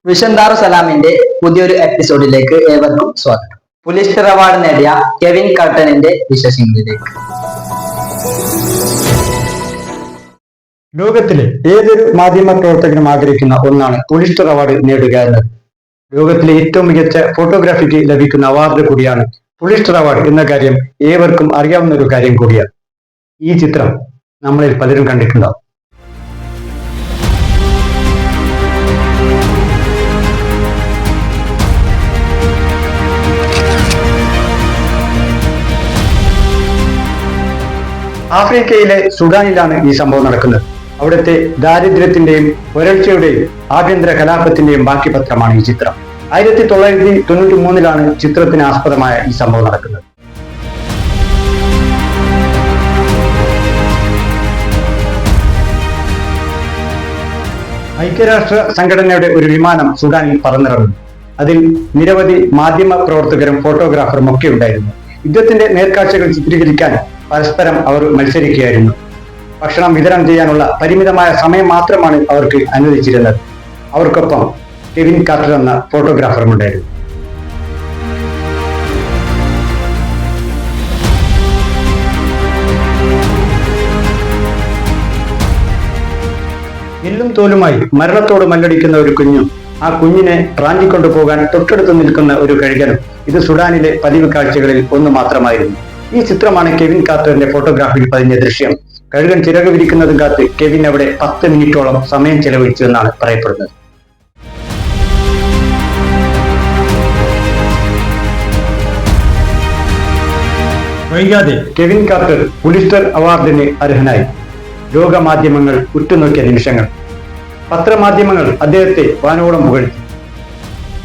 Vision സലാമിന്റെ പുതിയൊരു എപ്പിസോഡിലേക്ക് ഏവർക്കും സ്വാഗതം. പുലിസ്റ്റർ അവാർഡ് നേടിയ കെവിൻ കർട്ടനിന്റെ വിശേഷങ്ങളിലേക്ക്. ലോകത്തിലെ ഏതൊരു മാധ്യമ പ്രവർത്തകനും ആഗ്രഹിക്കുന്ന ഒന്നാണ് പുലിസ്റ്റർ അവാർഡ് നേടുക എന്നത്. ലോകത്തിലെ ഏറ്റവും മികച്ച ഫോട്ടോഗ്രാഫിക്ക് ലഭിക്കുന്ന അവാർഡ് കൂടിയാണ് പുലിസ്റ്റർ അവാർഡ് എന്ന കാര്യം ഏവർക്കും അറിയാവുന്ന ഒരു കാര്യം കൂടിയാണ്. ഈ ചിത്രം നമ്മളിൽ പലരും കണ്ടിട്ടുണ്ടാവും. ആഫ്രിക്കയിലെ സുഡാനിലാണ് ഈ സംഭവം നടക്കുന്നത്. അവിടുത്തെ ദാരിദ്ര്യത്തിന്റെയും വരൾച്ചയുടെയും ആഭ്യന്തര കലാപത്തിന്റെയും ബാക്കി പത്രമാണ് ഈ ചിത്രം. 1993 ചിത്രത്തിന് ആസ്പദമായ ഈ സംഭവം നടക്കുന്നത്. ഐക്യരാഷ്ട്ര സംഘടനയുടെ ഒരു വിമാനം സുഡാനിൽ പറന്നിറങ്ങുന്നു. അതിൽ നിരവധി മാധ്യമ പ്രവർത്തകരും ഫോട്ടോഗ്രാഫറും ഒക്കെ ഉണ്ടായിരുന്നു. യുദ്ധത്തിന്റെ നേർക്കാഴ്ചകൾ ചിത്രീകരിക്കാൻ പരസ്പരം അവർ മത്സരിക്കുകയായിരുന്നു. ഭക്ഷണം വിതരണം ചെയ്യാനുള്ള പരിമിതമായ സമയം മാത്രമാണ് അവർക്ക് അനുവദിച്ചിരുന്നത്. അവർക്കൊപ്പം കെവിൻ കാർട്ടർ എന്ന ഫോട്ടോഗ്രാഫറും ഉണ്ടായിരുന്നു. എല്ലും തോലുമായി മരണത്തോട് മല്ലടിക്കുന്ന ഒരു കുഞ്ഞും ആ കുഞ്ഞിനെ റാഞ്ചിക്കൊണ്ടുപോകാൻ തൊട്ടടുത്ത് നിൽക്കുന്ന ഒരു കഴുകനും ഇത് സുഡാനിലെ പതിവ് കാഴ്ചകളിൽ ഒന്ന് മാത്രമായിരുന്നു. ഈ ചിത്രമാണ് കെവിൻ കാർട്ടറിന്റെ ഫോട്ടോഗ്രാഫിയിൽ പതിഞ്ഞ ദൃശ്യം. കഴുകൻ ചിറക് വിരിക്കുന്നതും കാത്ത് കെവിൻ അവിടെ 10 മിനിറ്റോളം സമയം ചെലവഴിച്ചു എന്നാണ് പറയപ്പെടുന്നത്. വൈകാതെ കെവിൻ കാർട്ടർ പുലിസ്റ്റർ അവാർഡിന് അർഹനായി. ലോക മാധ്യമങ്ങൾ ഉറ്റുനോക്കിയ നിമിഷങ്ങൾ. പത്രമാധ്യമങ്ങൾ അദ്ദേഹത്തെ വാനോളം പുകഴ്ത്തി.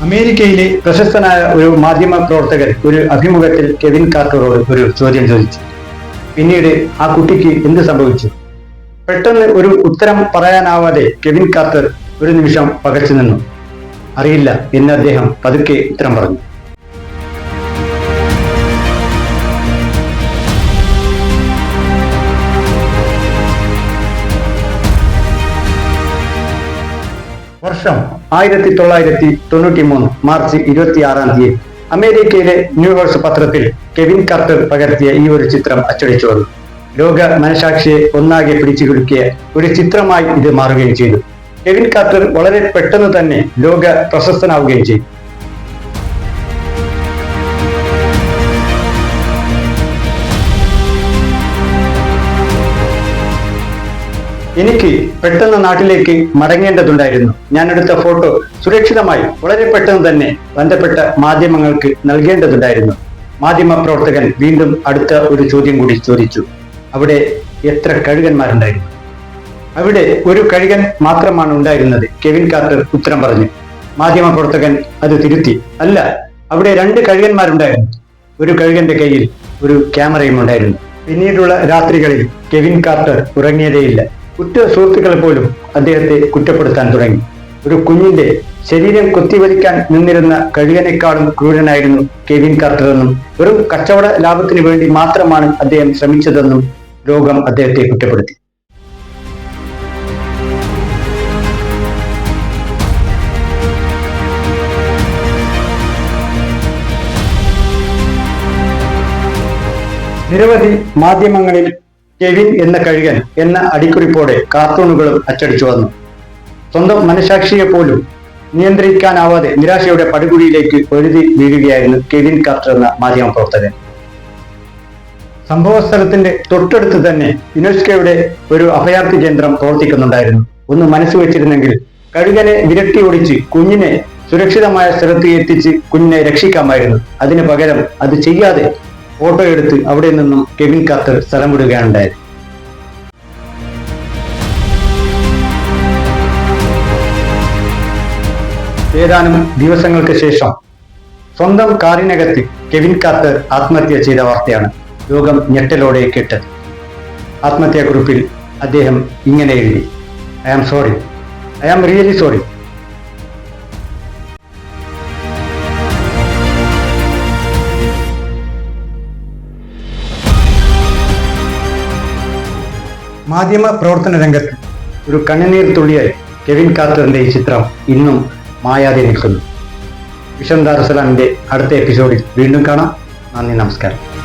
അമേരിക്കയിലെ പ്രശസ്തനായ ഒരു മാധ്യമ പ്രവർത്തകൻ ഒരു അഭിമുഖത്തിൽ കെവിൻ കാർട്ടറോട് ഒരു ചോദ്യം ചോദിച്ചു. പിന്നീട് ആ കുട്ടിക്ക് എന്ത് സംഭവിച്ചു? പെട്ടെന്ന് ഒരു ഉത്തരം പറയാനാവാതെ കെവിൻ കാർട്ടർ ഒരു നിമിഷം പകച്ചു നിന്നു. അറിയില്ല എന്ന് അദ്ദേഹം പതുക്കെ ഉത്തരം പറഞ്ഞു. വർഷം 1993 മാർച്ച് 26 അമേരിക്കയിലെ ന്യൂയോർക്ക് പത്രത്തിൽ കെവിൻ കാർട്ടർ പകർത്തിയ ഈ ഒരു ചിത്രം അച്ചടിച്ചു വന്നു. ലോക മനസാക്ഷിയെ ഒന്നാകെ പിടിച്ചു കുലുക്കിയ ഒരു ചിത്രമായി ഇത് മാറുകയും ചെയ്തു. കെവിൻ കാർട്ടർ വളരെ പെട്ടെന്ന് തന്നെ ലോക പ്രശസ്തനാവുകയും ചെയ്തു. എനിക്ക് പെട്ടെന്ന് നാട്ടിലേക്ക് മടങ്ങേണ്ടതുണ്ടായിരുന്നു. ഞാനെടുത്ത ഫോട്ടോ സുരക്ഷിതമായി വളരെ പെട്ടെന്ന് തന്നെ ബന്ധപ്പെട്ട മാധ്യമങ്ങൾക്ക് നൽകേണ്ടതുണ്ടായിരുന്നു. മാധ്യമ പ്രവർത്തകൻ വീണ്ടും അടുത്ത ഒരു ചോദ്യം കൂടി ചോദിച്ചു. അവിടെ എത്ര കഴുകന്മാരുണ്ടായിരുന്നു? അവിടെ ഒരു കഴുകൻ മാത്രമാണ് ഉണ്ടായിരുന്നത്. കെവിൻ കാർട്ടർ ഉത്തരം പറഞ്ഞു. മാധ്യമ പ്രവർത്തകൻ അത് തിരുത്തി. അല്ല, അവിടെ 2 കഴുകന്മാരുണ്ടായിരുന്നു. ഒരു കഴുകന്റെ കയ്യിൽ ഒരു ക്യാമറയും ഉണ്ടായിരുന്നു. പിന്നീടുള്ള രാത്രികളിൽ കെവിൻ കാർട്ടർ ഉറങ്ങിയതേയില്ല. ഉറ്റ സുഹൃത്തുക്കൾ പോലും അദ്ദേഹത്തെ കുറ്റപ്പെടുത്താൻ തുടങ്ങി. ഒരു കുഞ്ഞിന്റെ ശരീരം കൊത്തിവലിക്കാൻ നിന്നിരുന്ന കഴുകനേക്കാളും ക്രൂരനായിരുന്നു കെവിൻ കാർട്ടർ എന്നും വെറും കച്ചവട ലാഭത്തിന് വേണ്ടി മാത്രമാണ് അദ്ദേഹം ശ്രമിച്ചതെന്നും ലോകം അദ്ദേഹത്തെ കുറ്റപ്പെടുത്തി. നിരവധി മാധ്യമങ്ങളിൽ കെവിൻ എന്ന കഴുകൻ എന്ന അടിക്കുറിപ്പോടെ കാർട്ടൂണുകളും അച്ചടിച്ചു വന്നു. സ്വന്തം മനസാക്ഷിയെ പോലും നിയന്ത്രിക്കാനാവാതെ നിരാശയുടെ പടുകുഴിയിലേക്ക് പൊരുതി വീഴുകയായിരുന്നു കെവിൻ കാർട്ടർ എന്ന മാധ്യമ പ്രവർത്തകൻ. സംഭവ സ്ഥലത്തിന്റെ തൊട്ടടുത്ത് തന്നെ യുനെസ്കോയുടെ ഒരു അഭയാർത്ഥി കേന്ദ്രം പ്രവർത്തിക്കുന്നുണ്ടായിരുന്നു. ഒന്ന് മനസ്സ് വെച്ചിരുന്നെങ്കിൽ കഴുകനെ വിരട്ടി ഓടിച്ച് കുഞ്ഞിനെ സുരക്ഷിതമായ സ്ഥലത്ത് എത്തിച്ച് കുഞ്ഞിനെ രക്ഷിക്കാമായിരുന്നു. അതിനു പകരം അത് ചെയ്യാതെ ഫോട്ടോ എടുത്ത് അവിടെ നിന്നും കെവിൻ കാർട്ടർ സ്ഥലം വിടുകയാണുണ്ടായത്. ഏതാനും ദിവസങ്ങൾക്ക് ശേഷം സ്വന്തം കാറിനകത്ത് കെവിൻ കാർട്ടർ ആത്മഹത്യ ചെയ്ത വാർത്തയാണ് ലോകം ഞെട്ടലോടെ കേട്ടത്. ആത്മഹത്യാക്കുറിപ്പിൽ അദ്ദേഹം ഇങ്ങനെ എഴുതി: I am sorry, I am really sorry. മാധ്യമ പ്രവർത്തന രംഗത്ത് ഒരു കണ്ണുനീർ തുള്ളിയായി കെവിൻ കാർട്ടറിന്റെ ഈ ചിത്രം ഇന്നും മായാതെ നിൽക്കുന്നു. വിഷം ദാറുസലാമിന്റെ അടുത്ത എപ്പിസോഡിൽ വീണ്ടും കാണാം. നന്ദി, നമസ്കാരം.